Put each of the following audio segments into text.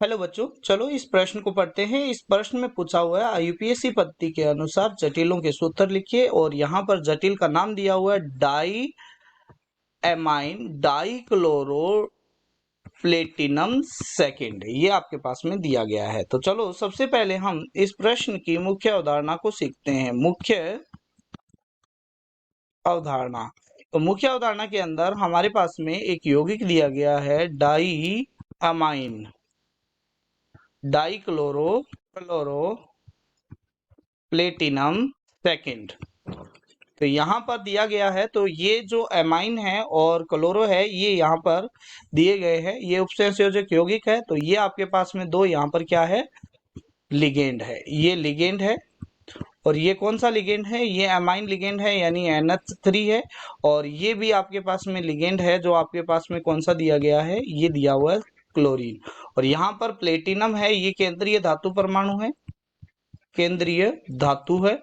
Hello बच्चों, चलो इस प्रश्न को पढ़ते हैं। इस प्रश्न में पूछा हुआ है यूपीएससी पद्धति के अनुसार जटिलों के सूत्र लिखिए और यहाँ पर जटिल का नाम दिया हुआ है diammine dichloro platinum second, ये आपके पास में दिया गया है। तो चलो सबसे पहले हम इस प्रश्न की मुख्य अवधारणा को सीखते हैं। मुख्य अवधारणा, तो मुख्य अवधारणा के अंदर हमारे पास में एक यौगिक दिया गया है diammine dichloro chloro platinum second. तो यहाँ पर दिया गया है, तो ये जो एमाइन है और क्लोरो है ये यहाँ पर दिए गए हैं, ये उपसंयोजक यौगिक है। तो ये आपके पास में दो यहाँ पर क्या है, लिगेंड है। ये लिगेंड है और ये कौन सा लिगेंड है, ये एमाइन लिगेंड है यानी NH3 है। और ये भी आपके पास में लिगेंड है जो आपके पास में कौन सा दिया गया है, ये दिया हुआ है क्लोरीन। और यहाँ पर प्लेटिनम है, ये केंद्रीय धातु परमाणु है, केंद्रीय धातु है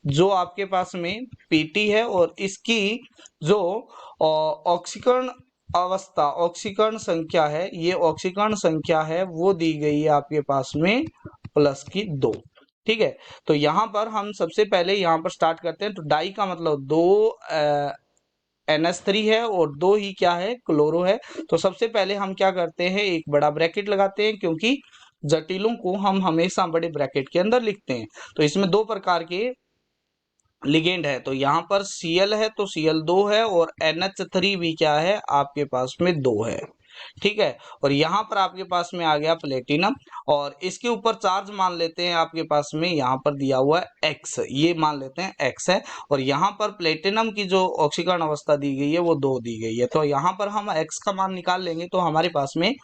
जो आपके पास में Pt है। और इसकी जो ऑक्सीकरण अवस्था, ऑक्सीकरण संख्या है, ये ऑक्सीकरण संख्या है वो दी गई है आपके पास में +2। ठीक है, तो यहाँ पर हम सबसे पहले यहाँ पर स्टार्ट करते हैं। तो डाई का मतलब दो NH3 है और दो ही क्या है, क्लोरो है। तो सबसे पहले हम क्या करते हैं, एक बड़ा ब्रैकेट लगाते हैं क्योंकि जटिलों को हम हमेशा बड़े ब्रैकेट के अंदर लिखते हैं। तो इसमें दो प्रकार के लिगेंड है, तो यहाँ पर Cl है तो Cl 2 है और NH3 भी क्या है आपके पास में 2 है। ठीक है, और यहाँ पर आपके पास में आ गया प्लेटिनम और इसके ऊपर चार्ज मान लेते हैं आपके पास में यहाँ पर दिया हुआ है X, ये मान लेते हैं X है। और यहाँ पर प्लेटिनम की जो ऑक्सीकरण अवस्था दी गई है वो 2 दी गई है। तो यहाँ पर हम X का मान निकाल लेंगे तो हमारे पास में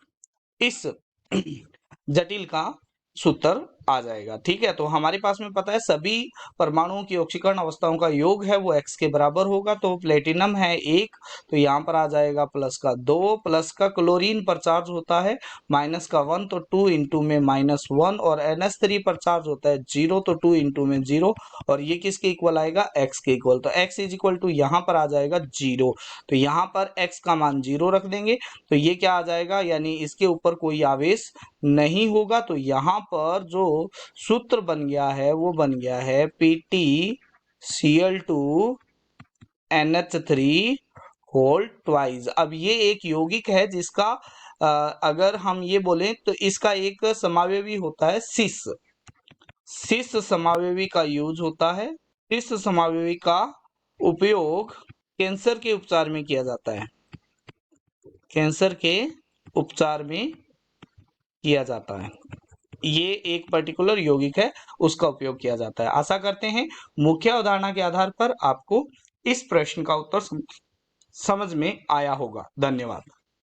इस जटिल का सूत्र आ जाएगा। ठीक है, तो हमारे पास में पता है सभी परमाणुओं की ऑक्सीकरण अवस्थाओं का योग है वो X के बराबर होगा। तो प्लेटिनम है 1, तो यहाँ पर आ जाएगा +2, प्लस का क्लोरीन पर चार्ज होता है -1, तो 2 इंटू में -1, और NH3 पर चार्ज होता है 0, तो 2 इंटू में 0, और ये किसके इक्वल आएगा, X के इक्वल। तो X इज इक्वल टू यहाँ पर आ जाएगा 0, तो यहाँ पर X का मान 0 रख देंगे तो ये क्या आ जाएगा, यानी इसके ऊपर कोई आवेश नहीं होगा। तो यहाँ पर जो सूत्र बन गया है वो बन गया है PtCl2 NH3 होल ट्वाइस। अब ये एक यौगिक है जिसका अगर हम ये बोलें तो इसका एक समावयवी होता है सिस, सिस समावयवी का यूज होता है। सिस समावयवी का उपयोग कैंसर के उपचार में किया जाता है, कैंसर के उपचार में किया जाता है। ये एक पर्टिकुलर यौगिक है, उसका उपयोग किया जाता है। आशा करते हैं मुख्य अवधारणा के आधार पर आपको इस प्रश्न का उत्तर समझ में आया होगा। धन्यवाद।